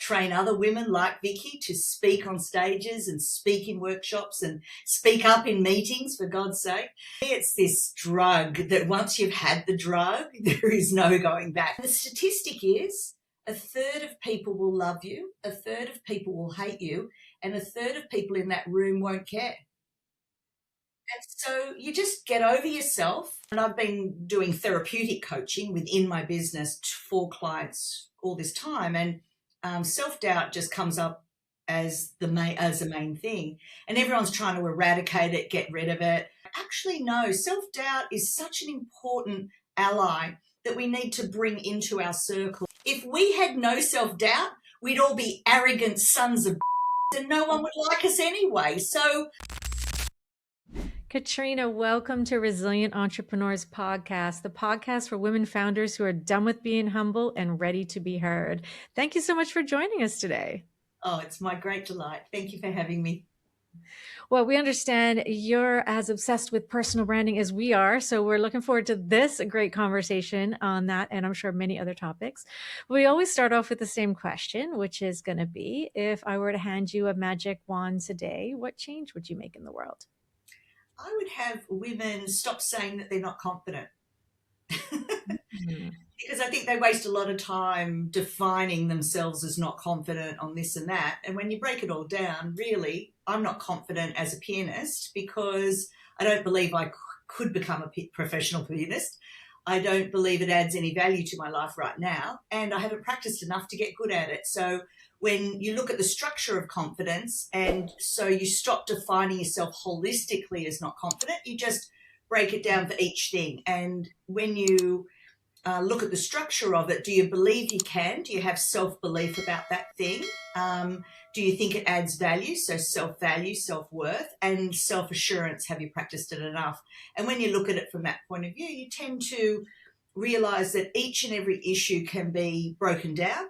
train other women like Vicki to speak on stages and speak in workshops and speak up in meetings, for God's sake. It's this drug that once you've had the drug, there is no going back. The statistic is 1/3 of people will love you, 1/3 of people will hate you, and 1/3 of people in that room won't care. And so you just get over yourself. And I've been doing therapeutic coaching within my business for clients all this time. And self-doubt just comes up as a main thing. And everyone's trying to eradicate it, get rid of it. Actually, no, self-doubt is such an important ally that we need to bring into our circle. If we had no self-doubt, we'd all be arrogant sons of and no one would like us anyway. So Katrena, welcome to Resilient Entrepreneurs Podcast, the podcast for women founders who are done with being humble and ready to be heard. Thank you so much for joining us today. Oh, it's my great delight. Thank you for having me. Well, we understand you're as obsessed with personal branding as we are, so we're looking forward to this great conversation on that, and I'm sure many other topics. We always start off with the same question, which is going to be, if I were to hand you a magic wand today, what change would you make in the world? I would have women stop saying that they're not confident. Because I think they waste a lot of time defining themselves as not confident on this and that. And when you break it all down, really, I'm not confident as a pianist because I don't believe I could become a professional pianist. I don't believe it adds any value to my life right now. And I haven't practiced enough to get good at it. So when you look at the structure of confidence, and so you stop defining yourself holistically as not confident, you just break it down for each thing. And when you look at the structure of it, do you believe you can? Do you have self-belief about that thing? Do you think it adds value? So self-value, self-worth, and self-assurance. Have you practiced it enough? And when you look at it from that point of view, you tend to realize that each and every issue can be broken down.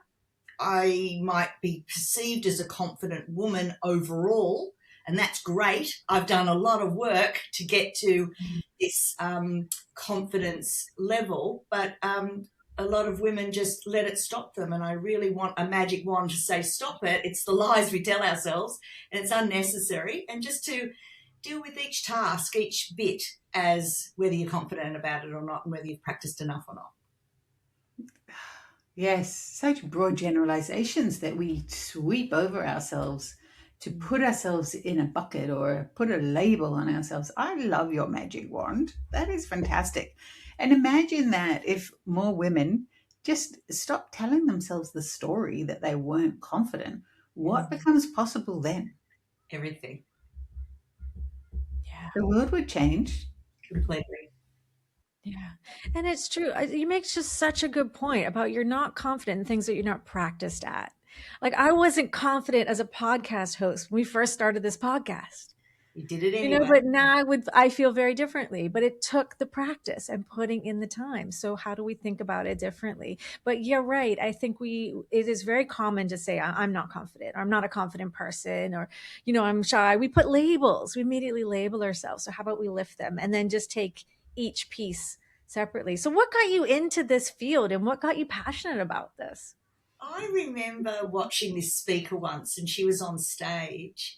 I might be perceived as a confident woman overall, and that's great. I've done a lot of work to get to this confidence level, but a lot of women just let it stop them. And I really want a magic wand to say, stop it. It's the lies we tell ourselves, and it's unnecessary. And just to deal with each task, each bit, as whether you're confident about it or not, and whether you've practiced enough or not. Yes, such broad generalizations that we sweep over ourselves to put ourselves in a bucket or put a label on ourselves. I love your magic wand. That is fantastic. And imagine that if more women just stop telling themselves the story that they weren't confident, what becomes possible then? Everything. Yeah. The world would change. Completely. Yeah. And it's true. You make just such a good point about you're not confident in things that you're not practiced at. Like I wasn't confident as a podcast host when we first started this podcast. You did it anyway. But now I feel very differently, but it took the practice and putting in the time. So how do we think about it differently? But you're right. I think it is very common to say, I'm not confident, or I'm not a confident person, or, I'm shy. We put labels, we immediately label ourselves. So how about we lift them and then just take each piece separately. So what got you into this field and what got you passionate about this? I remember watching this speaker once, and she was on stage,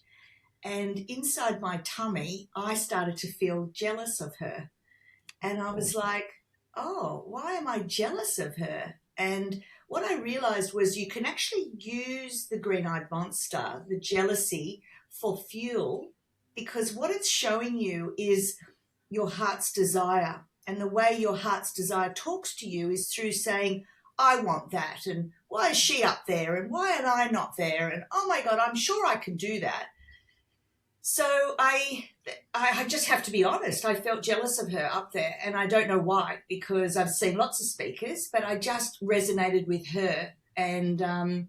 and inside my tummy, I started to feel jealous of her. And I was like, oh, why am I jealous of her? And what I realized was you can actually use the green-eyed monster, the jealousy, for fuel, because what it's showing you is your heart's desire. And the way your heart's desire talks to you is through saying, I want that. And why is she up there? And why am I not there? And oh my God, I'm sure I can do that. So I just have to be honest. I felt jealous of her up there, and I don't know why, because I've seen lots of speakers, but I just resonated with her. And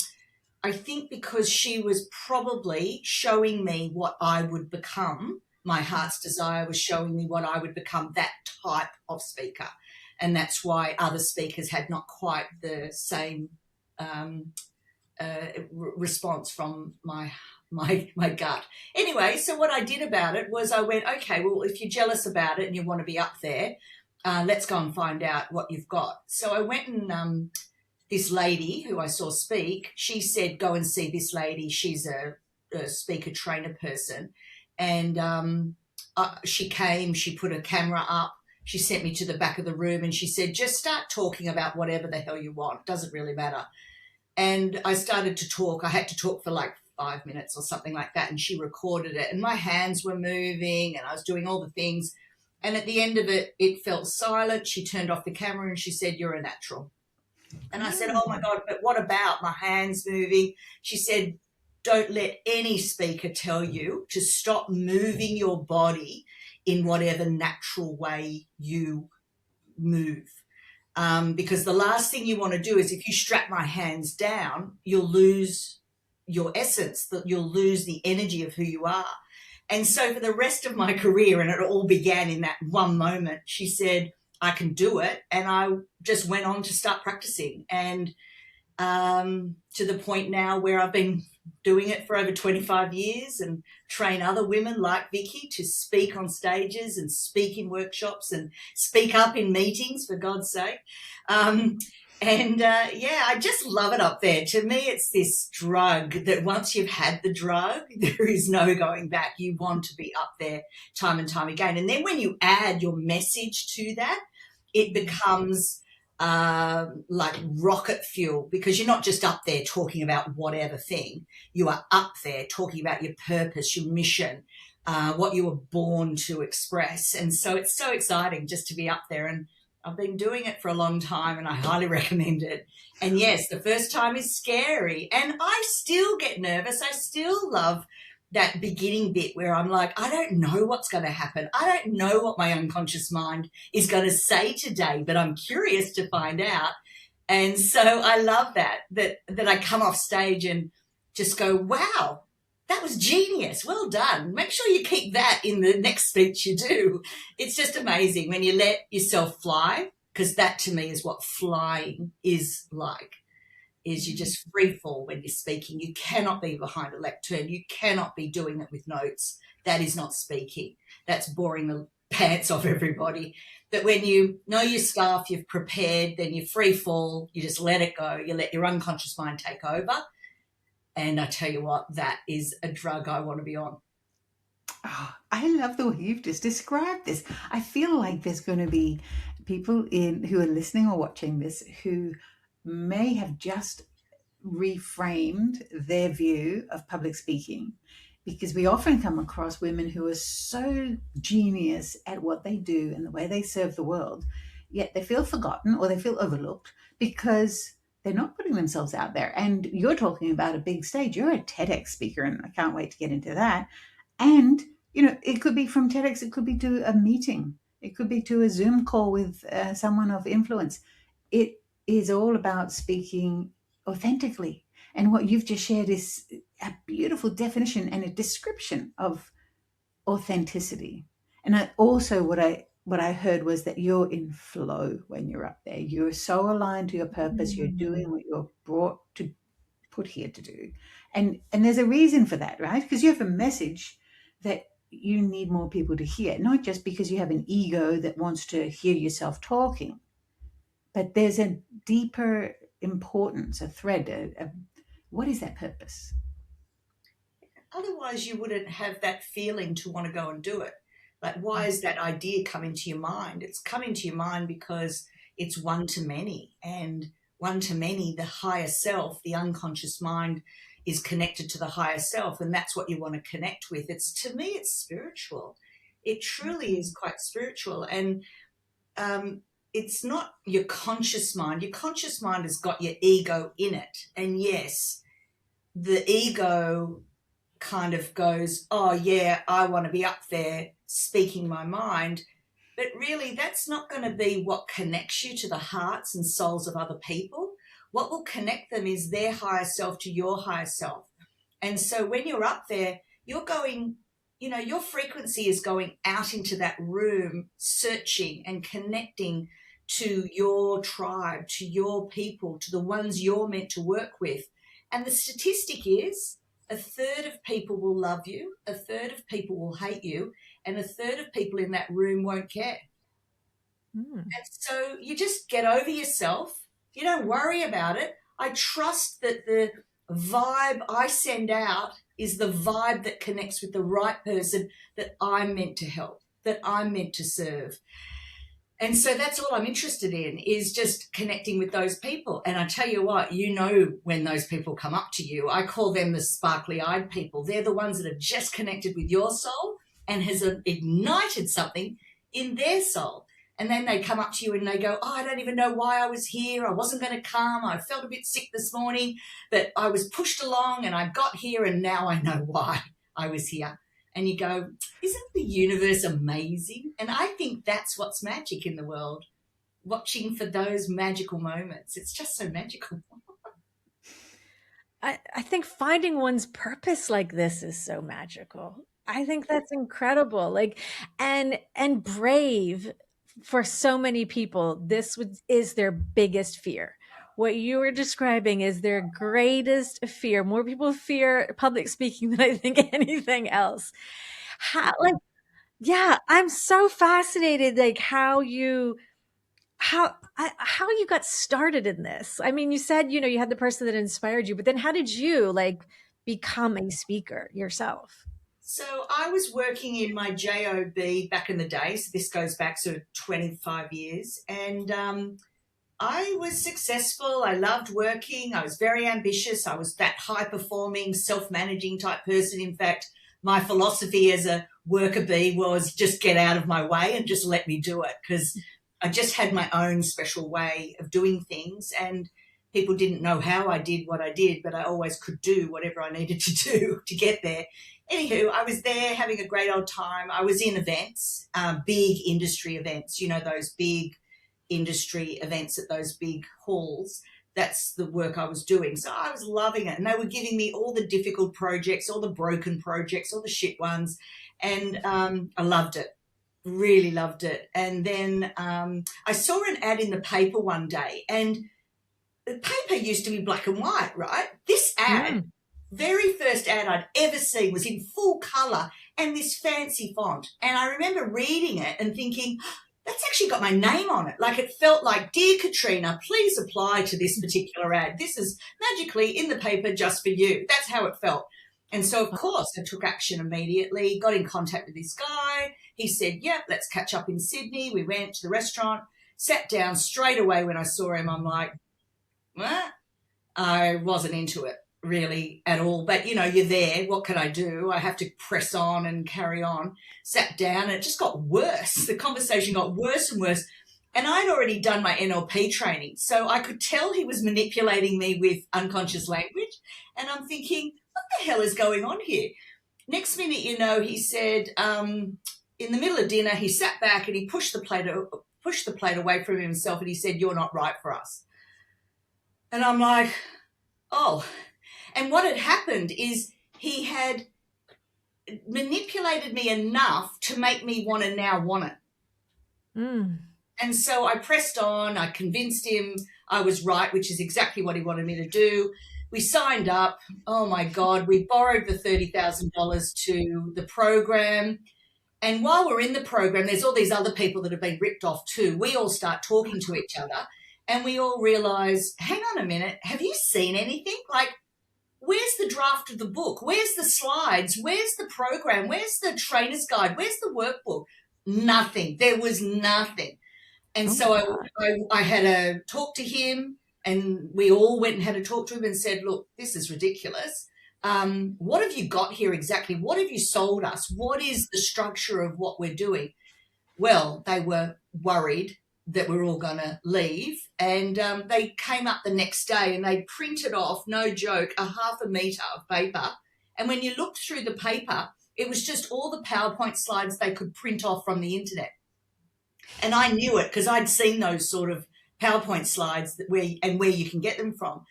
I think because she was probably showing me what I would become. My heart's desire was showing me what I would become, that type of speaker. And that's why other speakers had not quite the same response from my gut. Anyway, so what I did about it was I went, okay, well, if you're jealous about it and you want to be up there, let's go and find out what you've got. So I went and this lady who I saw speak, she said, go and see this lady. She's a speaker trainer person. And she came, she put a camera up, she sent me to the back of the room and she said, just start talking about whatever the hell you want. Doesn't really matter. And I started to talk. I had to talk for like 5 minutes or something like that. And she recorded it. And my hands were moving and I was doing all the things. And at the end of it, it felt silent. She turned off the camera and she said, you're a natural. And I said, oh my God, but what about my hands moving? She said, don't let any speaker tell you to stop moving your body in whatever natural way you move. Because the last thing you want to do is if you strap my hands down, you'll lose your essence, that you'll lose the energy of who you are. And so for the rest of my career, and it all began in that one moment, she said, I can do it. And I just went on to start practicing. And to the point now where I've been doing it for over 25 years and train other women like Vicki to speak on stages and speak in workshops and speak up in meetings, for God's sake. I just love it up there. To me, it's this drug that once you've had the drug, there is no going back. You want to be up there time and time again. And then when you add your message to that, it becomes like rocket fuel, because you're not just up there talking about whatever thing. You are up there talking about your purpose, your mission, what you were born to express. And so it's so exciting just to be up there. And I've been doing it for a long time and I highly recommend it. And yes, the first time is scary and I still get nervous. I still love that beginning bit where I'm like, I don't know what's going to happen. I don't know what my unconscious mind is going to say today, but I'm curious to find out. And so I love that I come off stage and just go, wow, that was genius. Well done. Make sure you keep that in the next speech you do. It's just amazing when you let yourself fly, because that to me is what flying is like. Is you just free fall when you're speaking. You cannot be behind a lectern. You cannot be doing it with notes. That is not speaking. That's boring the pants off everybody. But when you know your stuff, you've prepared, then you free fall, you just let it go. You let your unconscious mind take over. And I tell you what, that is a drug I want to be on. Oh, I love the way you've just described this. I feel like there's going to be people who are listening or watching this who may have just reframed their view of public speaking, because we often come across women who are so genius at what they do and the way they serve the world, yet they feel forgotten or they feel overlooked because they're not putting themselves out there. And you're talking about a big stage. You're a TEDx speaker, and I can't wait to get into that. And, it could be from TEDx, it could be to a meeting, it could be to a Zoom call with someone of influence. It is all about speaking authentically. And what you've just shared is a beautiful definition and a description of authenticity. And what I heard was that you're in flow when you're up there. You're so aligned to your purpose. You're doing what you're put here to do. And there's a reason for that, right? Because you have a message that you need more people to hear, not just because you have an ego that wants to hear yourself talking, but there's a deeper importance, a thread. What is that purpose? Otherwise, you wouldn't have that feeling to want to go and do it. Like, why is that idea coming to your mind? It's coming to your mind because it's one to many. And one to many, the higher self, the unconscious mind is connected to the higher self. And that's what you want to connect with. To me, it's spiritual. It truly is quite spiritual. And it's not your conscious mind. Your conscious mind has got your ego in it. And yes, the ego kind of goes, oh yeah, I want to be up there speaking my mind. But really, that's not going to be what connects you to the hearts and souls of other people. What will connect them is their higher self to your higher self. And so when you're up there, you're going, your frequency is going out into that room, searching and connecting to your tribe, to your people, to the ones you're meant to work with. And the statistic is 1/3 of people will love you, 1/3 of people will hate you, and 1/3 of people in that room won't care. And so you just get over yourself You don't worry about it. I trust that the vibe I send out is the vibe that connects with the right person that I'm meant to help, that I'm meant to serve. And so that's all I'm interested in, is just connecting with those people. And I tell you what, you know, when those people come up to you, I call them the sparkly-eyed people. They're the ones that have just connected with your soul and has ignited something in their soul. And then they come up to you and they go, oh, I don't even know why I was here. I wasn't going to come. I felt a bit sick this morning, but I was pushed along and I got here and now I know why I was here. And you go, isn't the universe amazing? And I think that's what's magic in the world, watching for those magical moments. It's just so magical. I think finding one's purpose like this is so magical. I think that's incredible. Like, and brave for so many people. Is their biggest fear. What you were describing is their greatest fear. More people fear public speaking than I think anything else. Yeah, I'm so fascinated, like how you got started in this. I mean, you said, you had the person that inspired you, but then how did you like become a speaker yourself? So I was working in my job back in the day. So this goes back sort of 25 years. And I was successful. I loved working. I was very ambitious. I was that high-performing, self-managing type person. In fact, my philosophy as a worker bee was just get out of my way and just let me do it, because I just had my own special way of doing things, and people didn't know how I did what I did, but I always could do whatever I needed to do to get there. Anywho, I was there having a great old time. I was in events, big industry events, those big industry events at those big halls. That's the work I was doing. So I was loving it. And they were giving me all the difficult projects, all the broken projects, all the shit ones. And I loved it, really loved it. And then I saw an ad in the paper one day, and the paper used to be black and white, right? This ad, very first ad I'd ever seen, was in full colour and this fancy font. And I remember reading it and thinking, that's actually got my name on it. Like, it felt like, dear Katrena, please apply to this particular ad. This is magically in the paper just for you. That's how it felt. And so, of course, I took action immediately, got in contact with this guy. He said, yep, let's catch up in Sydney. We went to the restaurant, sat down straight away. When I saw him, I'm like, what? I wasn't into it really at all. But, you're there. What can I do? I have to press on and carry on. Sat down and it just got worse. The conversation got worse and worse. And I'd already done my NLP training. So I could tell he was manipulating me with unconscious language. And I'm thinking, what the hell is going on here? Next minute, he said, in the middle of dinner, he sat back and he pushed the plate away from himself, and he said, you're not right for us. And I'm like, oh. And what had happened is he had manipulated me enough to make me want to now want it. And so I pressed on. I convinced him I was right, which is exactly what he wanted me to do. We signed up. Oh, my God. We borrowed the $30,000 to the program. And while we're in the program, there's all these other people that have been ripped off too. We all start talking to each other, and we all realise, hang on a minute, have you seen anything? Like, where's the draft of the book? Where's the slides? Where's the program? Where's the trainer's guide? Where's the workbook? Nothing. There was nothing. And so I had a talk to him, and we all went and had a talk to him and said, look, this is ridiculous. What have you got here exactly? What have you sold us? What is the structure of what we're doing? Well, they were worried that we're all going to leave. And they came up the next day and they printed off, no joke, a 0.5 metre of paper. And when you looked through the paper, it was just all the PowerPoint slides they could print off from the internet. And I knew it because I'd seen those sort of PowerPoint slides where you can get them from.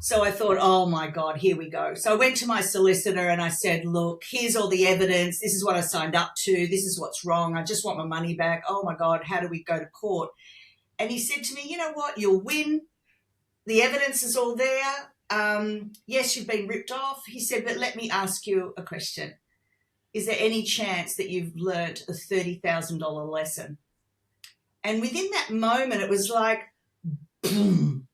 So I thought, oh, my God, here we go. So I went to my solicitor and I said, look, here's all the evidence. This is what I signed up to. This is what's wrong. I just want my money back. Oh, my God, how do we go to court? And he said to me, you know what, you'll win. The evidence is all there. Yes, you've been ripped off. He said, but let me ask you a question. Is there any chance that you've learnt a $30,000 lesson? And within that moment, it was like, boom.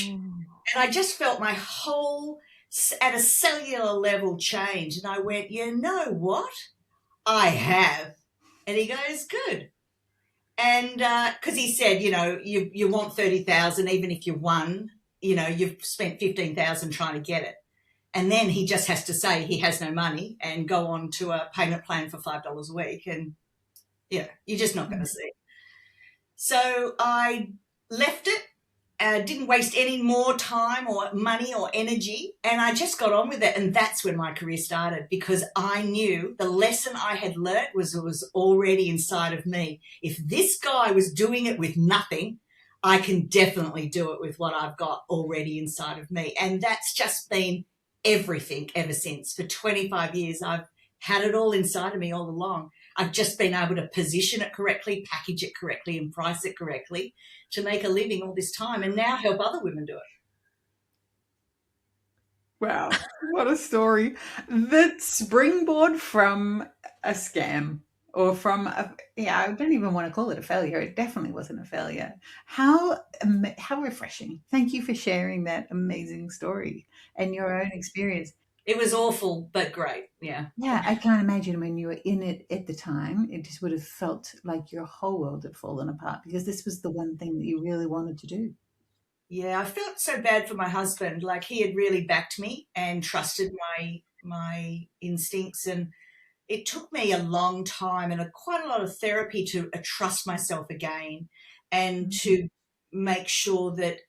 And I just felt my whole, at a cellular level, change. And I went, you know what? I have. And he goes, good. And because he said, you want 30,000, even if you won, you've spent 15,000 trying to get it. And then he just has to say he has no money and go on to a payment plan for $5 a week. And, you're just not going to see it. So I left it. Didn't waste any more time or money or energy, and I just got on with it. And that's when my career started, because I knew the lesson I had learnt was already inside of me. If this guy was doing it with nothing, I can definitely do it with what I've got already inside of me. And that's just been everything ever since. For 25 years, I've had it all inside of me all along. I've just been able to position it correctly, package it correctly, and price it correctly to make a living all this time, and now help other women do it. Wow, what a story. The springboard from a scam, or from I don't even want to call it a failure. It definitely wasn't a failure. How refreshing. Thank you for sharing that amazing story and your own experience. It was awful, but great. Yeah. Yeah, I can't imagine when you were in it at the time, it just would have felt like your whole world had fallen apart, because this was the one thing that you really wanted to do. Yeah, I felt so bad for my husband. Like, he had really backed me and trusted my instincts, and it took me a long time and quite a lot of therapy to trust myself again, and to make sure that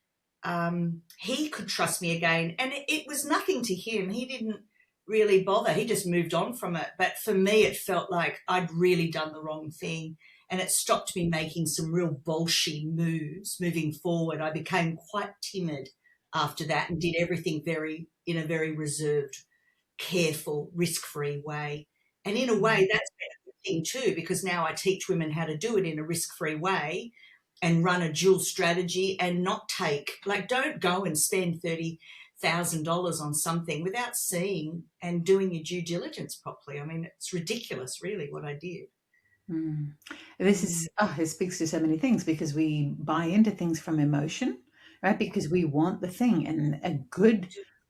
he could trust me again. And it was nothing to him. He didn't really bother. He just moved on from it. But for me, it felt like I'd really done the wrong thing. And it stopped me making some real bolshy moves moving forward. I became quite timid after that and did everything in a very reserved, careful, risk-free way. And in a way, that's been a good thing too, because now I teach women how to do it in a risk-free way and run a dual strategy, and not don't go and spend $30,000 on something without seeing and doing your due diligence properly. I mean, it's ridiculous, really, what I did. This it speaks to so many things, because we buy into things from emotion, right? Because we want the thing, and a good,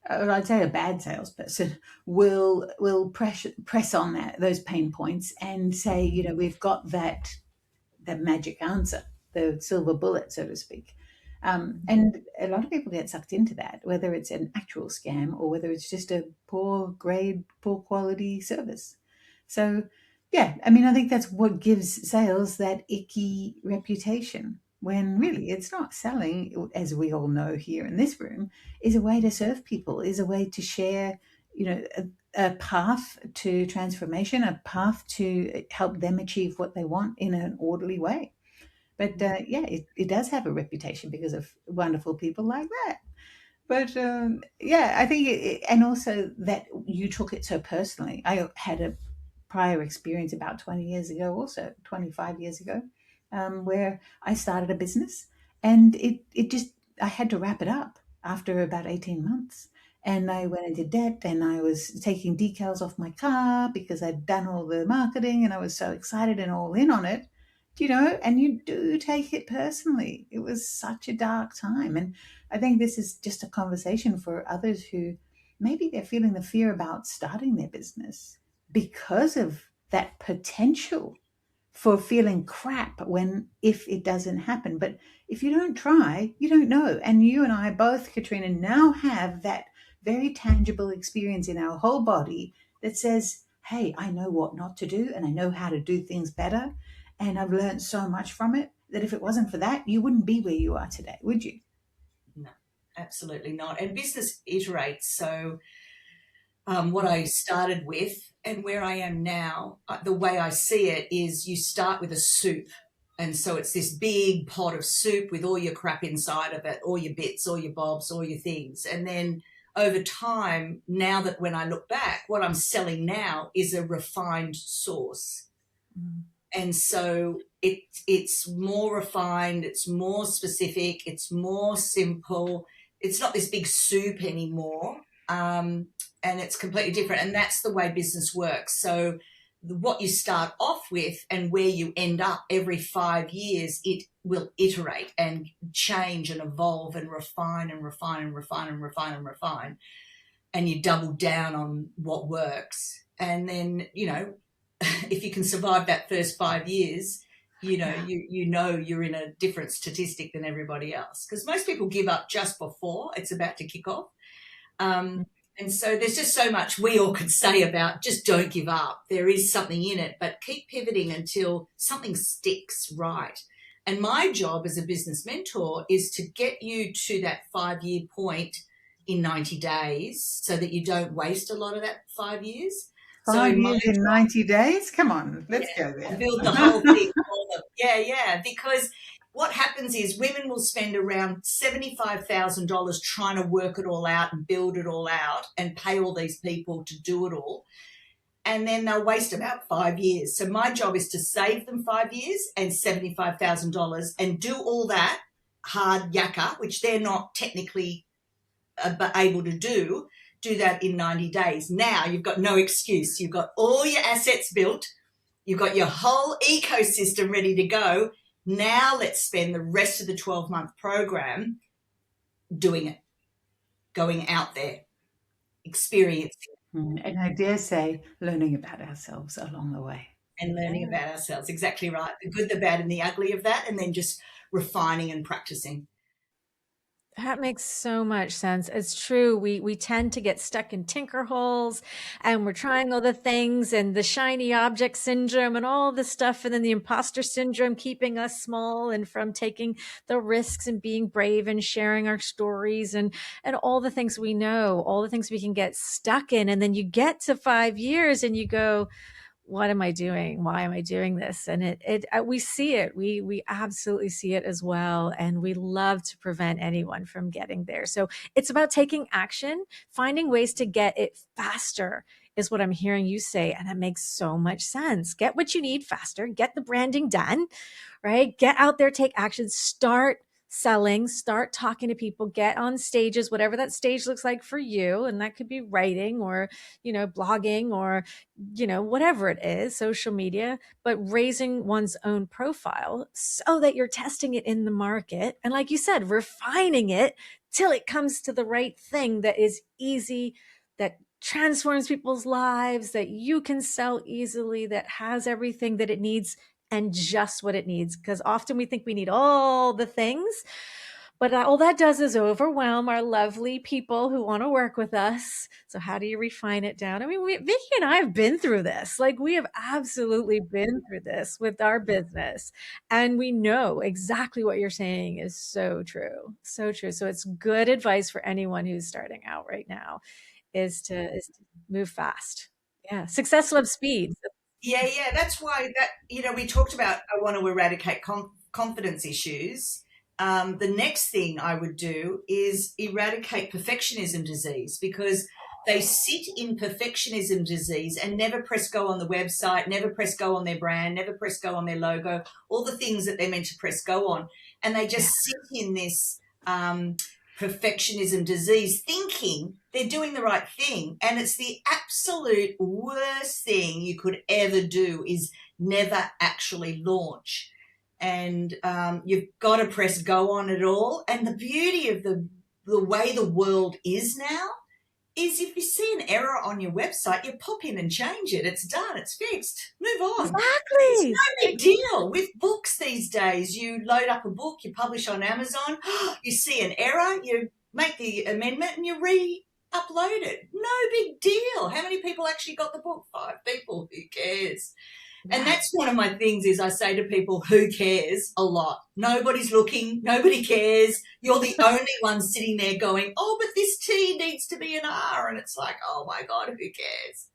or I'd say a bad salesperson will press on those pain points and say, we've got that magic answer, the silver bullet, so to speak. And a lot of people get sucked into that, whether it's an actual scam or whether it's just a poor grade, poor quality service. So, yeah, I mean, I think that's what gives sales that icky reputation, when really it's not. Selling, as we all know here in this room, is a way to serve people, is a way to share, a path to transformation, a path to help them achieve what they want in an orderly way. But it does have a reputation because of wonderful people like that. But I think, and also that you took it so personally. I had a prior experience about 20 years ago, also 25 years ago, where I started a business, and it just, I had to wrap it up after about 18 months. And I went into debt, and I was taking decals off my car because I'd done all the marketing, and I was so excited and all in on it, and you do take it personally. It was such a dark time. And I think this is just a conversation for others who maybe they're feeling the fear about starting their business because of that potential for feeling crap if it doesn't happen. But if you don't try, you don't know. And you and I both, Katrena, now have that very tangible experience in our whole body that says, hey, I know what not to do, and I know how to do things better. And I've learned so much from it that if it wasn't for that, you wouldn't be where you are today, would you? No, absolutely not. And business iterates. So what I started with and where I am now, the way I see it is, you start with a soup. And so it's this big pot of soup with all your crap inside of it, all your bits, all your bobs, all your things. And then over time, now that when I look back, what I'm selling now is a refined sauce. And so it's more refined, it's more specific, it's more simple. It's not this big soup anymore, and it's completely different. And that's the way business works. So what you start off with and where you end up every 5 years, it will iterate and change and evolve and refine and refine and refine and refine and refine. And you double down on what works. And then, if you can survive that first 5 years, you're in a different statistic than everybody else. Because most people give up just before it's about to kick off. And so there's just so much we all could say about just don't give up. There is something in it, but keep pivoting until something sticks right. And my job as a business mentor is to get you to that 5-year point in 90 days so that you don't waste a lot of that 5 years. 5 years in 90 days? Come on, let's go there. Build the whole thing. Because what happens is women will spend around $75,000 trying to work it all out and build it all out and pay all these people to do it all. And then they'll waste about 5 years. So my job is to save them 5 years and $75,000 and do all that hard yakka, which they're not technically able to do that in 90 days. Now you've got no excuse. You've got all your assets built. You've got your whole ecosystem ready to go. Now let's spend the rest of the 12-month program doing it, going out there, experiencing. And I dare say, learning about ourselves along the way. And learning about ourselves, exactly right. The good, the bad, and the ugly of that, and then just refining and practicing. That makes so much sense. It's true. We tend to get stuck in tinker holes and we're trying all the things and the shiny object syndrome and all this stuff. And then the imposter syndrome keeping us small and from taking the risks and being brave and sharing our stories and all the things we know, all the things we can get stuck in. And then you get to 5 years and you go, what am I doing? Why am I doing this? And we see it. We absolutely see it as well. And we love to prevent anyone from getting there. So it's about taking action, finding ways to get it faster is what I'm hearing you say. And that makes so much sense. Get what you need faster, get the branding done, right? Get out there, take action, start selling, start talking to people, get on stages, whatever that stage looks like for you. And that could be writing or, blogging or, whatever it is, social media, but raising one's own profile so that you're testing it in the market. And like you said, refining it till it comes to the right thing that is easy, that transforms people's lives, that you can sell easily, that has everything that it needs and just what it needs. Because often we think we need all the things, but all that does is overwhelm our lovely people who want to work with us. So how do you refine it down? I mean, Vicki and I have been through this. Like, we have absolutely been through this with our business. And we know exactly what you're saying is so true. So true. So it's good advice for anyone who's starting out right now is to move fast. Yeah. Success loves speed. Yeah. That's why we talked about I want to eradicate confidence issues. The next thing I would do is eradicate perfectionism disease, because they sit in perfectionism disease and never press go on the website, never press go on their brand, never press go on their logo, all the things that they're meant to press go on. And they just sit in this perfectionism disease thinking they're doing the right thing. And it's the absolute worst thing you could ever do is never actually launch. And you've got to press go on it all. And the beauty of the way the world is now is if you see an error on your website, you pop in and change it. It's done. It's fixed. Move on. Exactly. It's no big deal. With books these days, you load up a book, you publish on Amazon, you see an error, you make the amendment and you re-upload it. No big deal. How many people actually got the book? 5 people. Who cares? And that's one of my things is I say to people, who cares? A lot. Nobody's looking. Nobody cares. You're the only one sitting there going, oh, but this T needs to be an R. And it's like, oh, my God, who cares?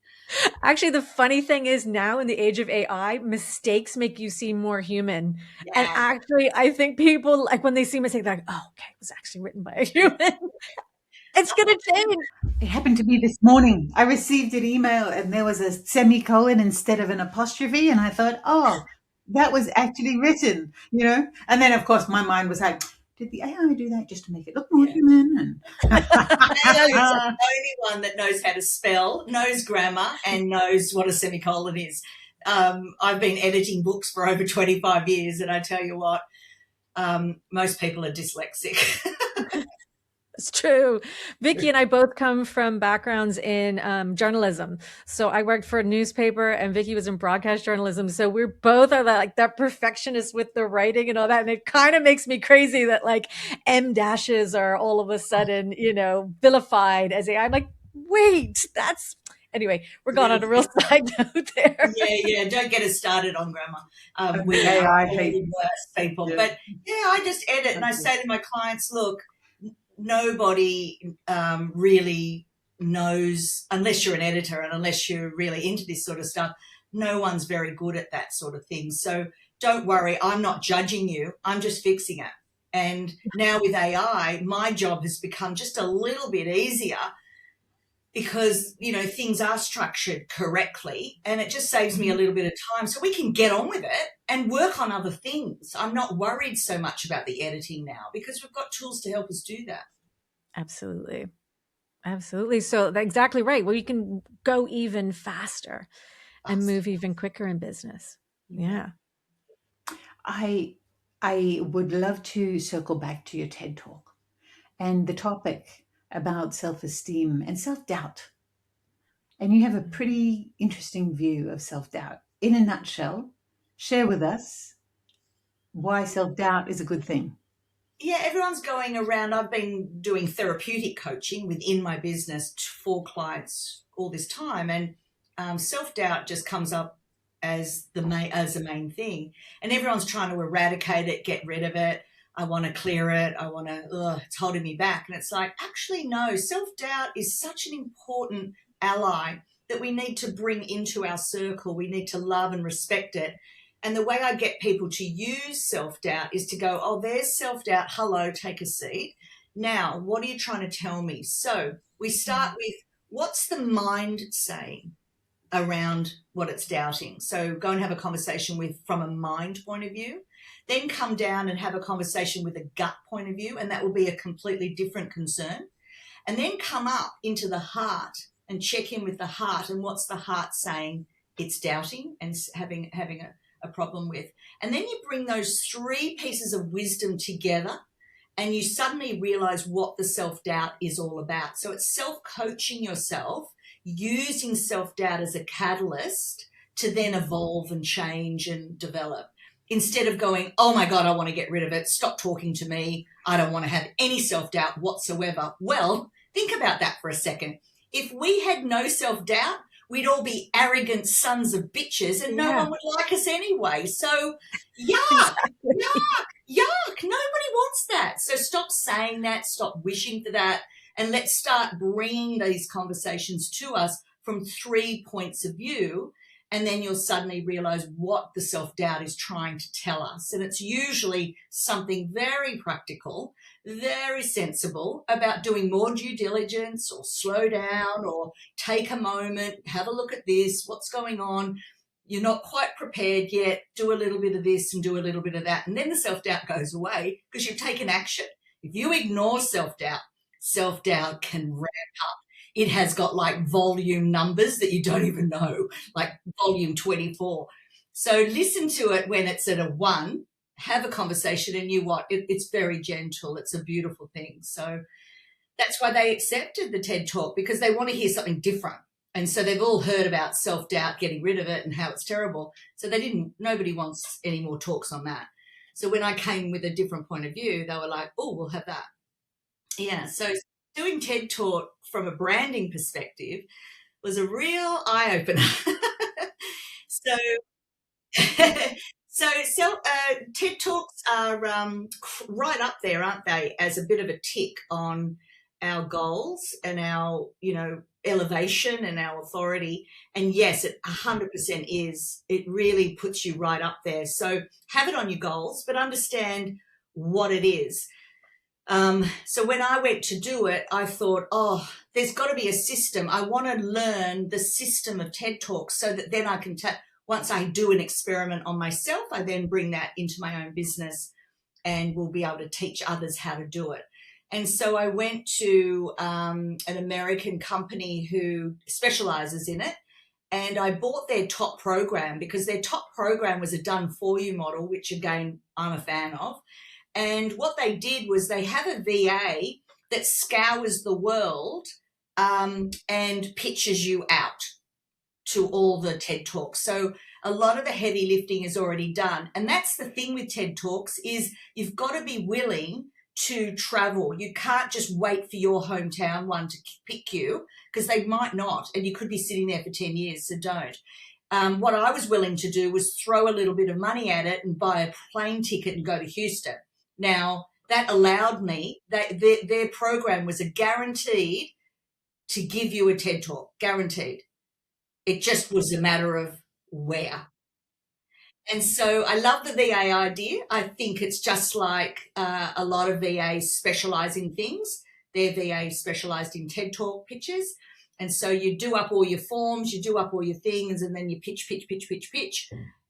Actually, the funny thing is now in the age of AI, mistakes make you seem more human. Yeah. And actually, I think people, like when they see mistakes, they're like, oh, okay, it was actually written by a human. It's going to change. It happened to me this morning. I received an email and there was a semicolon instead of an apostrophe. And I thought, oh, that was actually written, And then, of course, my mind was like, did the AI do that just to make it look more human? And it's the only one that knows how to spell, knows grammar, and knows what a semicolon is. I've been editing books for over 25 years, and I tell you what, most people are dyslexic. It's true. Vicki and I both come from backgrounds in journalism. So I worked for a newspaper and Vicki was in broadcast journalism. So we're both are like that perfectionist with the writing and all that. And it kind of makes me crazy that like M dashes are all of a sudden, vilified as I'm like, wait, that's anyway, we're going on a real side note there. Yeah. Don't get us started on grammar. We AI are all hate. the worst people. Yeah. But yeah, I just edit and I say to my clients, look, nobody really knows, unless you're an editor and unless you're really into this sort of stuff, no one's very good at that sort of thing. So don't worry, I'm not judging you. I'm just fixing it. And now with AI, my job has become just a little bit easier because, things are structured correctly and it just saves me a little bit of time so we can get on with it and work on other things. I'm not worried so much about the editing now because we've got tools to help us do that. Absolutely. So that's exactly right. Well, you can go even faster and move even quicker in business. Yeah. I would love to circle back to your TED Talk and the topic about self-esteem and self-doubt. And you have a pretty interesting view of self-doubt. In a nutshell, share with us why self-doubt is a good thing. Yeah, everyone's going around. I've been doing therapeutic coaching within my business for clients all this time, and self-doubt just comes up as the main thing, and everyone's trying to eradicate it, get rid of it. I want to clear it. It's holding me back. And it's like, actually, no, self-doubt is such an important ally that we need to bring into our circle. We need to love and respect it. And the way I get people to use self-doubt is to go, oh, there's self-doubt. Hello, take a seat. Now, what are you trying to tell me? So we start with, what's the mind saying around what it's doubting? So go and have a conversation from a mind point of view. Then come down and have a conversation with a gut point of view, and that will be a completely different concern. And then come up into the heart and check in with the heart, and what's the heart saying it's doubting and having a problem with. And then you bring those three pieces of wisdom together and you suddenly realize what the self-doubt is all about. So it's self-coaching yourself, using self-doubt as a catalyst to then evolve and change and develop. Instead of going, oh my God, I want to get rid of it. Stop talking to me. I don't want to have any self-doubt whatsoever. Well, think about that for a second. If we had no self-doubt, we'd all be arrogant sons of bitches and no one would like us anyway. So yuck. Nobody wants that. So stop saying that, stop wishing for that, and let's start bringing these conversations to us from 3 points of view. And then you'll suddenly realize what the self-doubt is trying to tell us. And it's usually something very practical, very sensible about doing more due diligence or slow down or take a moment, have a look at this, what's going on. You're not quite prepared yet. Do a little bit of this and do a little bit of that. And then the self-doubt goes away because you've taken action. If you ignore self-doubt can ramp up. It has got like volume numbers that you don't even know, like volume 24. So listen to it when it's at a 1, have a conversation, and it's very gentle. It's a beautiful thing. So that's why they accepted the TED Talk, because they want to hear something different. And so they've all heard about self-doubt, getting rid of it and how it's terrible. So nobody wants any more talks on that. So when I came with a different point of view, they were like, oh, we'll have that. Yeah. So doing TED Talk from a branding perspective was a real eye-opener. So TED Talks are right up there, aren't they, as a bit of a tick on our goals and our, elevation and our authority. And yes, it 100% is. It really puts you right up there. So have it on your goals, but understand what it is. So when I went to do it, I thought, there's got to be a system. I want to learn the system of TED Talks so that then I can, once I do an experiment on myself, I then bring that into my own business and will be able to teach others how to do it. And so I went to an American company who specializes in it, and I bought their top program because their top program was a done for you model, which again, I'm a fan of. And what they did was they have a VA that scours the world and pitches you out to all the TED Talks. So a lot of the heavy lifting is already done. And that's the thing with TED Talks is you've got to be willing to travel. You can't just wait for your hometown one to pick you, because they might not, and you could be sitting there for 10 years, so don't. What I was willing to do was throw a little bit of money at it and buy a plane ticket and go to Houston. Now, that allowed me, their program was a guaranteed to give you a TED Talk, guaranteed. It just was a matter of where. And so I love the VA idea. I think it's just like a lot of VAs specialize in things. Their VA specialized in TED Talk pitches. And so you do up all your forms, you do up all your things, and then you pitch.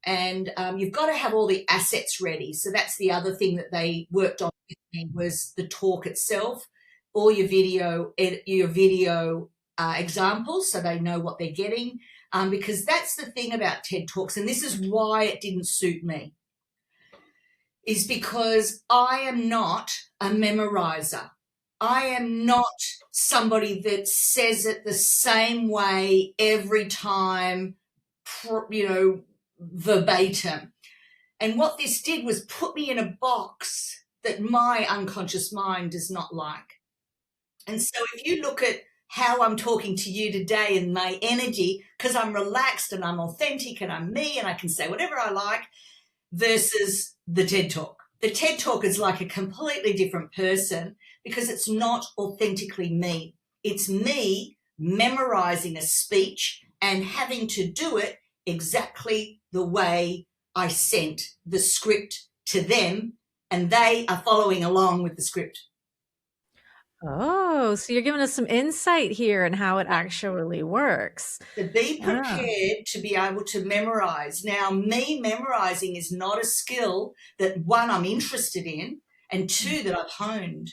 And you've got to have all the assets ready. So that's the other thing that they worked on with me was the talk itself, all your video examples so they know what they're getting. Because that's the thing about TED Talks, and this is why it didn't suit me, is because I am not a memorizer. I am not somebody that says it the same way every time, verbatim. And what this did was put me in a box that my unconscious mind does not like. And so if you look at how I'm talking to you today and my energy, because I'm relaxed and I'm authentic and I'm me and I can say whatever I like, versus the TED Talk. The TED Talk is like a completely different person because it's not authentically me. It's me memorizing a speech and having to do it exactly the way I sent the script to them, and they are following along with the script. Oh, so you're giving us some insight here and how it actually works. To be prepared to be able to memorize. Now, me memorizing is not a skill that, one, I'm interested in, and two, that I've honed.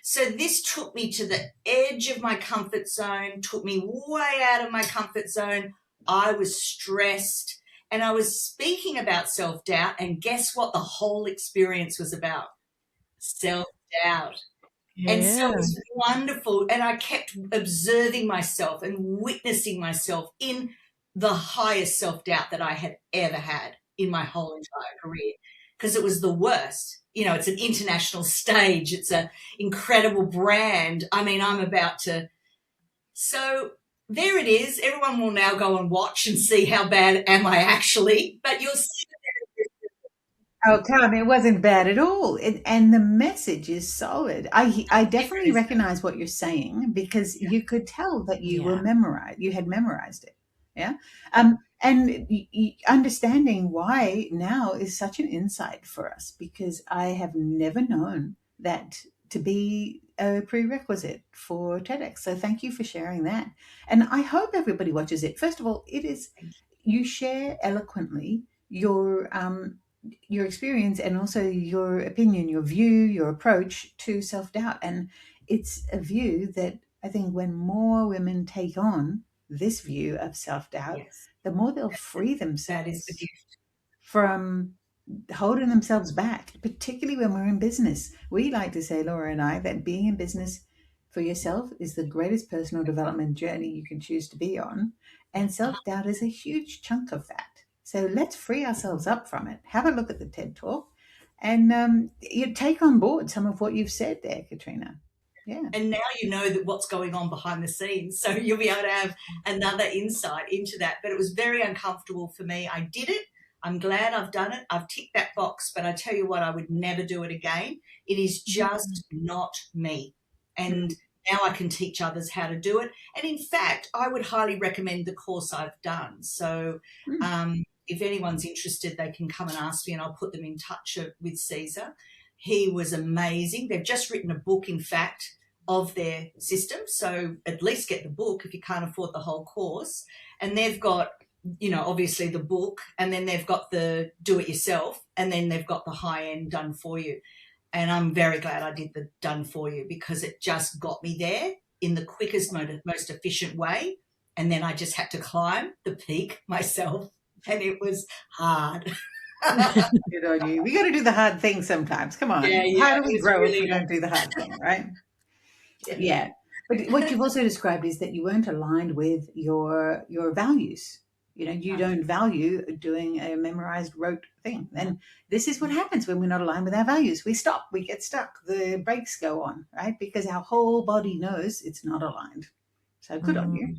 So this took me to the edge of my comfort zone, took me way out of my comfort zone. I was stressed, and I was speaking about self-doubt, and guess what the whole experience was about? Self-doubt. And so it was wonderful. And I kept observing myself and witnessing myself in the highest self-doubt that I had ever had in my whole entire career, because it was the worst. It's an international stage. It's an incredible brand. I mean, I'm about to. So there it is. Everyone will now go and watch and see how bad am I actually. But you'll see. Oh, Carmen, it wasn't bad at all. And the message is solid. I definitely recognize what you're saying because you could tell that you had memorized it. Yeah. And understanding why now is such an insight for us, because I have never known that to be a prerequisite for TEDx. So thank you for sharing that. And I hope everybody watches it. First of all, you share eloquently your experience and also your opinion, your view, your approach to self-doubt. And it's a view that I think when more women take on this view of self-doubt, the more they'll free themselves from holding themselves back, particularly when we're in business. We like to say, Laura and I, that being in business for yourself is the greatest personal development journey you can choose to be on. And self-doubt is a huge chunk of that. So let's free ourselves up from it. Have a look at the TED Talk and you take on board some of what you've said there, Katrena. Yeah. And now you know that what's going on behind the scenes. So you'll be able to have another insight into that. But it was very uncomfortable for me. I did it. I'm glad I've done it. I've ticked that box. But I tell you what, I would never do it again. It is just not me. And now I can teach others how to do it. And in fact, I would highly recommend the course I've done. So if anyone's interested, they can come and ask me and I'll put them in touch with Caesar. He was amazing. They've just written a book, in fact, of their system. So at least get the book if you can't afford the whole course. And they've got, obviously the book, and then they've got the do it yourself, and then they've got the high end done for you. And I'm very glad I did the done for you because it just got me there in the quickest, most efficient way. And then I just had to climb the peak myself, and it was hard. Good on you. We got to do the hard thing sometimes. Come on. Yeah, How do it we was grow if really we don't hard. do the hard thing, right? Yeah. Yeah. But what you've also described is that you weren't aligned with your values. You know, you don't value doing a memorized rote thing. And this is what happens when we're not aligned with our values. We stop, we get stuck, the brakes go on, right? Because our whole body knows it's not aligned. So good on you.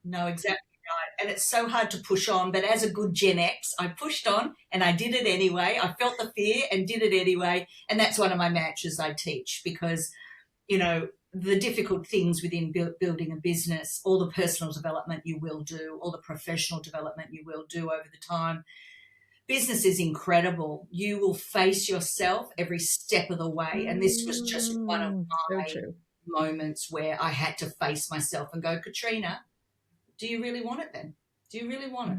No, exactly right. And it's so hard to push on, but as a good Gen X, I pushed on and I did it anyway. I felt the fear and did it anyway. And that's one of my mantras I teach because, you know, the difficult things within building a business, all the personal development you will do, all the professional development you will do over the time. Business is incredible. You will face yourself every step of the way. And this was just one of So my true. moments where I had to face myself and go, Katrena, do you really want it then? Do you really want it?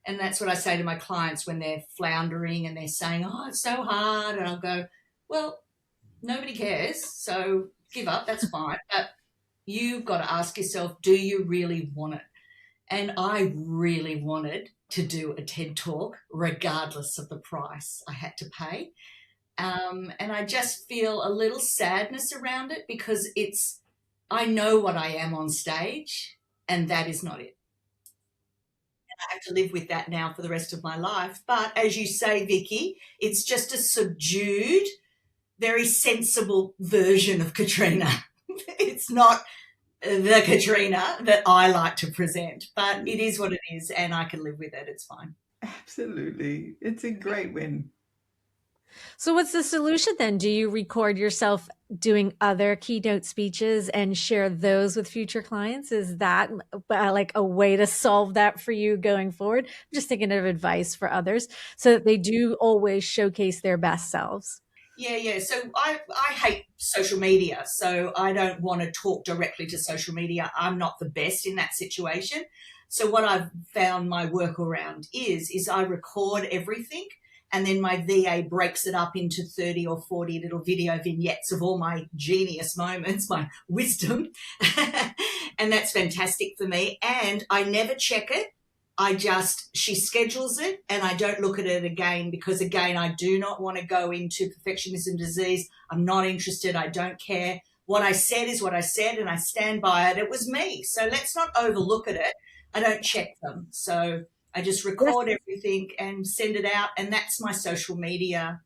And that's what I say to my clients when they're floundering and they're saying, oh, it's so hard. And I'll go, well, nobody cares. So give up. That's fine. But you've got to ask yourself, do you really want it? And I really wanted to do a TED Talk, regardless of the price I had to pay. And I just feel a little sadness around it because I know what I am on stage, and that is not it. I have to live with that now for the rest of my life. But as you say, Vicki, it's just a subdued, very sensible version of Katrena. It's not the Katrena that I like to present, but it is what it is, and I can live with it. It's fine. Absolutely. It's a great win. So what's the solution then? Do you record yourself doing other keynote speeches and share those with future clients? Is that like a way to solve that for you going forward? I'm just thinking of advice for others so that they do always showcase their best selves. Yeah. So I hate social media, so I don't want to talk directly to social media. I'm not the best in that situation. So what I've found my workaround is I record everything, and then my VA breaks it up into 30 or 40 little video vignettes of all my genius moments, my wisdom. And that's fantastic for me. And I never check it. She schedules it and I don't look at it again because, again, I do not want to go into perfectionism disease. I'm not interested. I don't care. What I said is what I said and I stand by it. It was me. So let's not overlook at it. I don't check them. So I just record everything and send it out, and that's my social media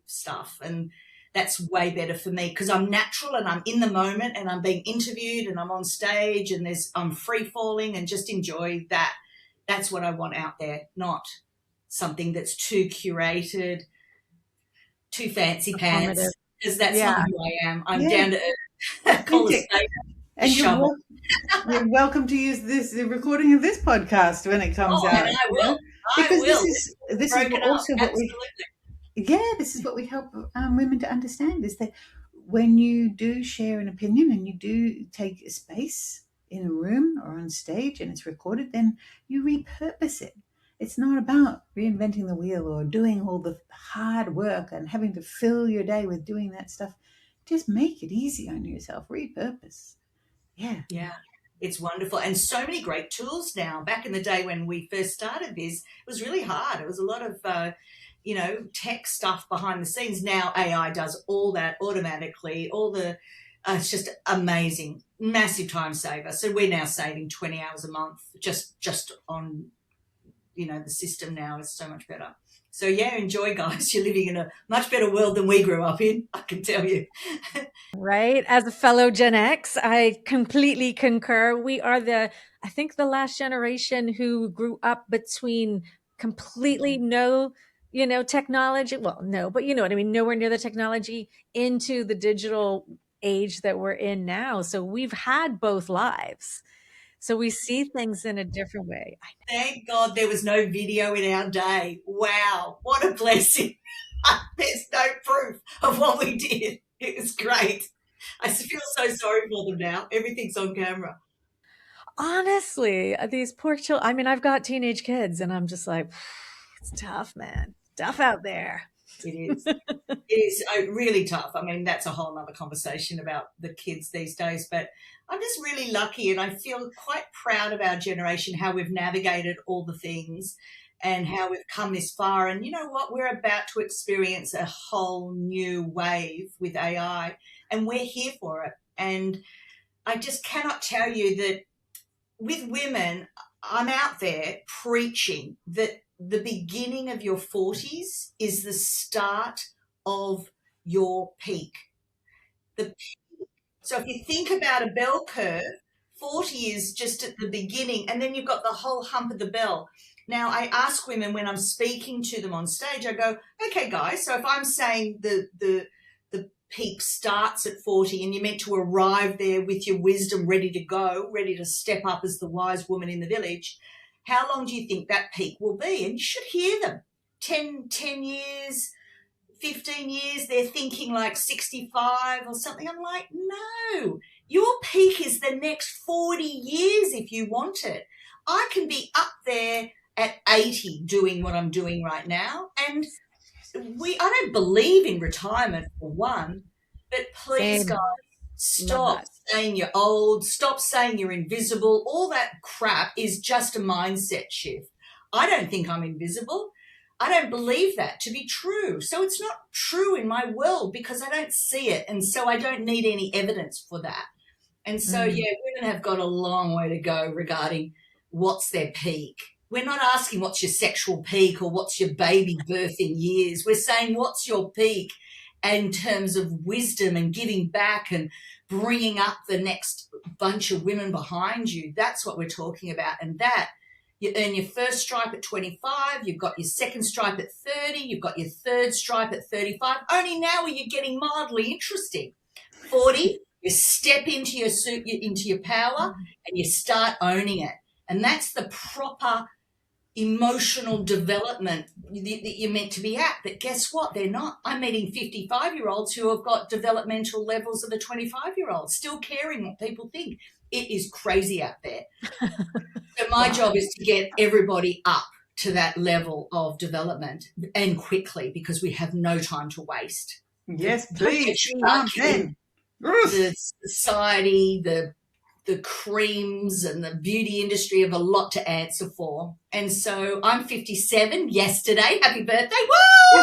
stuff. And that's way better for me because I'm natural and I'm in the moment and I'm being interviewed and I'm on stage and I'm free falling and just enjoy that. That's what I want out there, not something that's too curated, too fancy pants, because that's not who I am. I'm down to earth. Call a spade a shovel. You're welcome to use the recording of this podcast when it comes out. And I will. Because I will. This is also what this is what we help women to understand is that when you do share an opinion and you do take a space in a room or on stage and it's recorded, then you repurpose it. It's not about reinventing the wheel or doing all the hard work and having to fill your day with doing that stuff. Just make it easy on yourself. Repurpose. Yeah. It's wonderful. And so many great tools now. Back in the day when we first started this, it was really hard. It was a lot of, tech stuff behind the scenes. Now AI does all that automatically, it's just amazing, massive time saver. So we're now saving 20 hours a month just on, the system now is so much better. So enjoy, guys. You're living in a much better world than we grew up in, I can tell you. Right. As a fellow Gen X, I completely concur. We are the last generation who grew up between completely no, technology. Well, no, but you know what I mean? Nowhere near the technology into the digital age that we're in now. So we've had both lives. So we see things in a different way. Thank God there was no video in our day. Wow, what a blessing. There's no proof of what we did. It was great. I feel so sorry for them now. Everything's on camera. Honestly, these poor children. I mean, I've got teenage kids and I'm just like, it's tough, man. Tough out there. It is. It is really tough. I mean, that's a whole other conversation about the kids these days, but I'm just really lucky, and I feel quite proud of our generation, how we've navigated all the things and how we've come this far. And you know what? We're about to experience a whole new wave with AI, and we're here for it. And I just cannot tell you that with women, I'm out there preaching that the beginning of your 40s is the start of your peak. So if you think about a bell curve, 40 is just at the beginning, and then you've got the whole hump of the bell. Now, I ask women when I'm speaking to them on stage, I go, okay, guys, so if I'm saying the peak starts at 40 and you're meant to arrive there with your wisdom ready to go, ready to step up as the wise woman in the village, how long do you think that peak will be? And you should hear them. 10 years, 15 years, they're thinking like 65 or something. I'm like, no, your peak is the next 40 years if you want it. I can be up there at 80 doing what I'm doing right now. And I don't believe in retirement for one, but please, Same. guys, stop saying you're old, stop saying you're invisible. All that crap is just a mindset shift. I don't think I'm invisible. I don't believe that to be true. So it's not true in my world because I don't see it. And so I don't need any evidence for that. And so, yeah, women have got a long way to go regarding what's their peak. We're not asking what's your sexual peak or what's your baby birthing years. We're saying what's your peak in terms of wisdom and giving back and bringing up the next bunch of women behind you. That's what we're talking about. And that, you earn your first stripe at 25, you've got your second stripe at 30, you've got your third stripe at 35. Only now are you getting mildly interesting. 40, you step into your suit, into your power, and you start owning it. And that's the proper emotional development that you're meant to be at. But guess what? They're not. I'm meeting 55-year-olds who have got developmental levels of a 25-year-old, still caring what people think. It is crazy out there. So my job is to get everybody up to that level of development and quickly, because we have no time to waste. Yes, please. The society, the creams and the beauty industry have a lot to answer for. And so I'm 57 yesterday. Happy birthday. Woo!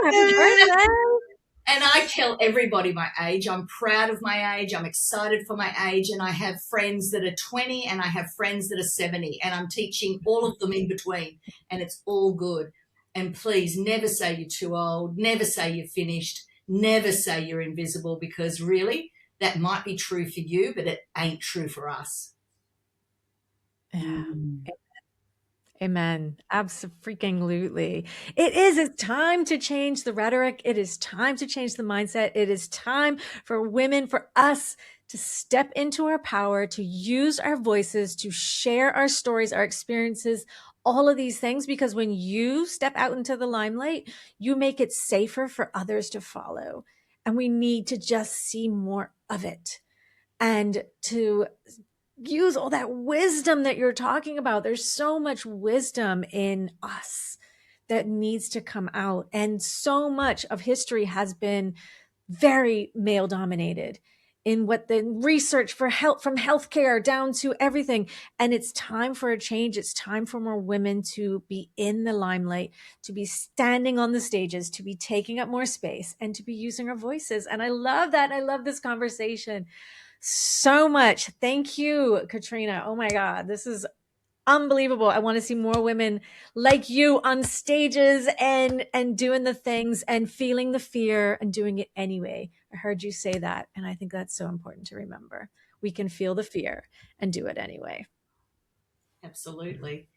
Happy birthday. And I tell everybody my age. I'm proud of my age. I'm excited for my age. And I have friends that are 20 and I have friends that are 70. And I'm teaching all of them in between. And it's all good. And please never say you're too old. Never say you're finished. Never say you're invisible, because really that might be true for you, but it ain't true for us. Yeah. Amen. Absolutely. It is. It's time to change the rhetoric. It is time to change the mindset. It is time for women, for us to step into our power, to use our voices, to share our stories, our experiences, all of these things, because when you step out into the limelight, you make it safer for others to follow. And we need to just see more of it and to use all that wisdom that you're talking about. There's so much wisdom in us that needs to come out. And so much of history has been very male dominated in what the research for health, from healthcare down to everything. And it's time for a change. It's time for more women to be in the limelight, to be standing on the stages, to be taking up more space, and to be using our voices. And I love that. I love this conversation so much. Thank you, Katrena. Oh my God, this is unbelievable. I want to see more women like you on stages and doing the things and feeling the fear and doing it anyway. I heard you say that, and I think that's so important to remember. We can feel the fear and do it anyway. Absolutely.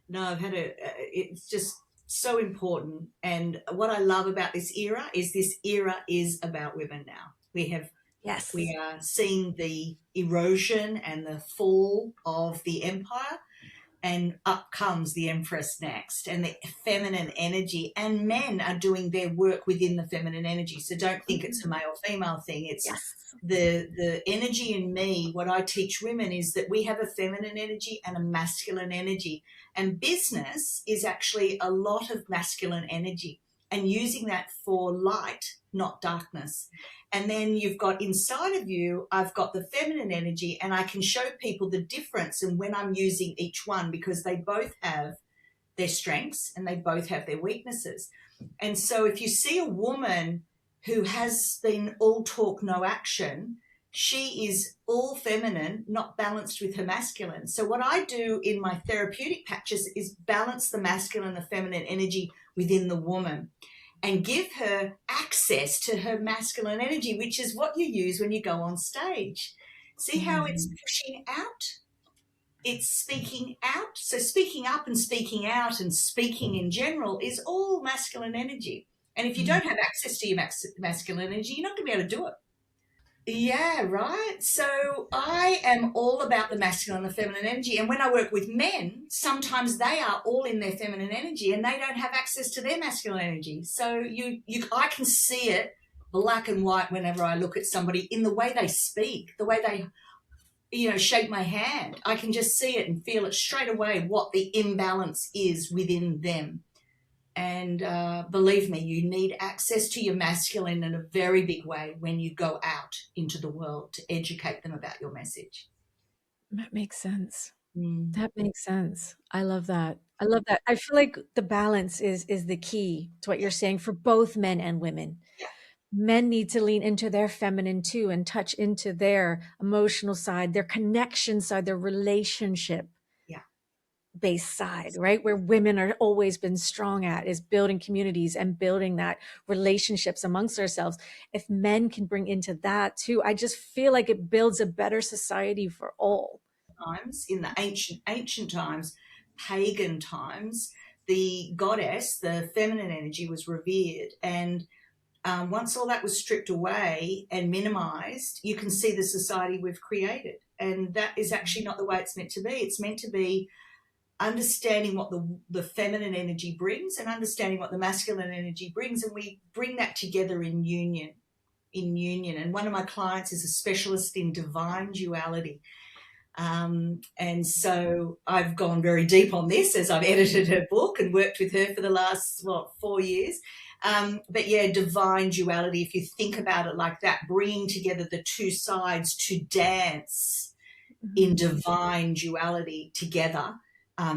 No, it's just so important. And what I love about this era is about women now. We are seeing the erosion and the fall of the empire, and up comes the Empress next, and the feminine energy, and men are doing their work within the feminine energy. So don't think it's a male-female thing. It's the energy in me. What I teach women is that we have a feminine energy and a masculine energy, and business is actually a lot of masculine energy. and using that for light, not darkness. And then you've got inside of you, I've got the feminine energy, and I can show people the difference and when I'm using each one, because they both have their strengths and they both have their weaknesses. And so if you see a woman who has been all talk, no action, she is all feminine, not balanced with her masculine. So what I do in my therapeutic patches is balance the masculine and the feminine energy within the woman and give her access to her masculine energy, which is what you use when you go on stage. See how it's pushing out? It's speaking out. So speaking up and speaking out and speaking in general is all masculine energy. And if you don't have access to your masculine energy, you're not going to be able to do it. Yeah, right. So I am all about the masculine and the feminine energy. And when I work with men, sometimes they are all in their feminine energy and they don't have access to their masculine energy. So I can see it black and white whenever I look at somebody in the way they speak, the way they, shake my hand. I can just see it and feel it straight away what the imbalance is within them. And believe me, you need access to your masculine in a very big way when you go out into the world to educate them about your message. That makes sense. That makes sense. I love that. I love that. I feel like the balance is the key to what you're saying for both men and women. Yeah. Men need to lean into their feminine too and touch into their emotional side, their connection side, their relationship based side, right? Where women are always been strong at is building communities and building that relationships amongst ourselves. If men can bring into that too, I just feel like it builds a better society for all. Times in the ancient times, pagan times, the goddess, the feminine energy was revered, and once all that was stripped away and minimized, you can see the society we've created. And that is actually not the way it's meant to be. It's meant to be understanding what the feminine energy brings and understanding what the masculine energy brings, and we bring that together in union. And one of my clients is a specialist in divine duality, and so I've gone very deep on this as I've edited her book and worked with her for the last 4 years. But yeah, divine duality, if you think about it like that, bringing together the two sides to dance in divine duality together,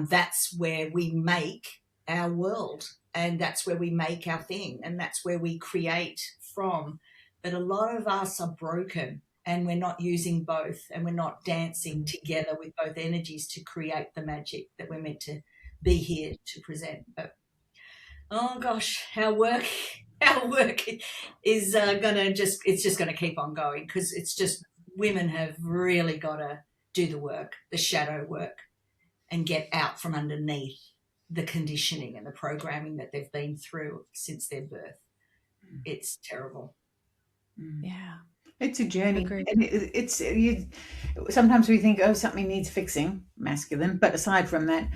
that's where we make our world, and that's where we make our thing, and that's where we create from. But a lot of us are broken and we're not using both, and we're not dancing together with both energies to create the magic that we're meant to be here to present. But oh gosh, our work is it's just gonna keep on going, because it's just women have really got to do the work, the shadow work, and get out from underneath the conditioning and the programming that they've been through since their birth. It's terrible. Yeah. It's a journey. And sometimes we think, oh, something needs fixing, masculine. But aside from that,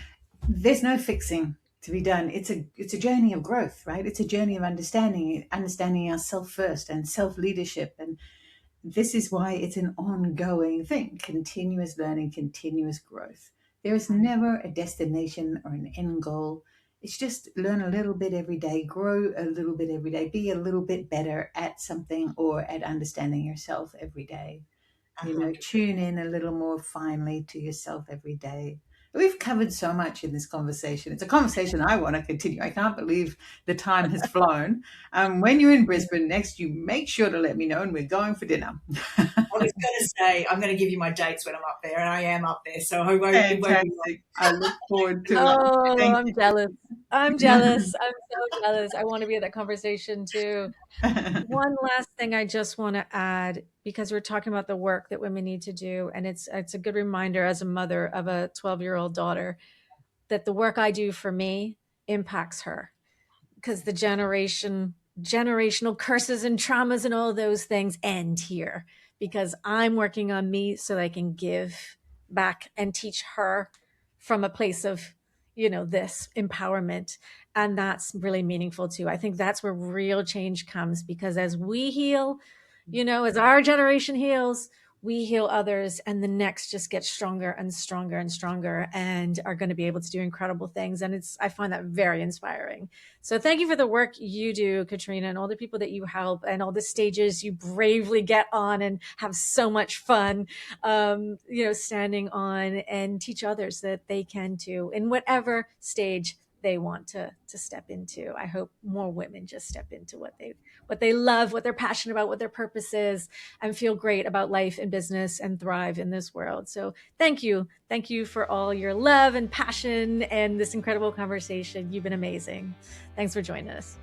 there's no fixing to be done. It's a journey of growth, right? It's a journey of understanding ourselves first, and self-leadership. And this is why it's an ongoing thing, continuous learning, continuous growth. There is never a destination or an end goal. It's just learn a little bit every day, grow a little bit every day, be a little bit better at something or at understanding yourself every day. Tune in a little more finely to yourself every day. We've covered so much in this conversation. It's a conversation I want to continue. I can't believe the time has flown. When you're in Brisbane next, you make sure to let me know, and we're going for dinner. I was going to say, I'm going to give you my dates when I'm up there, and I am up there, so I won't. Fantastic. I look forward to it. Oh, I'm jealous. I'm jealous. I'm so jealous. I want to be at that conversation too. One last thing I just want to add, because we're talking about the work that women need to do, and it's a good reminder as a mother of a 12-year-old daughter that the work I do for me impacts her, because the generational curses and traumas and all those things end here, because I'm working on me so that I can give back and teach her from a place of this empowerment. And that's really meaningful too. I think that's where real change comes, because as we heal, as our generation heals, we heal others, and the next just gets stronger and stronger and stronger, and are going to be able to do incredible things. And I find that very inspiring. So thank you for the work you do, Katrena, and all the people that you help, and all the stages you bravely get on and have so much fun, standing on, and teach others that they can too, in whatever stage they want to step into. I hope more women just step into what they love, what they're passionate about, what their purpose is, and feel great about life and business and thrive in this world. So thank you. Thank you for all your love and passion and this incredible conversation. You've been amazing. Thanks for joining us.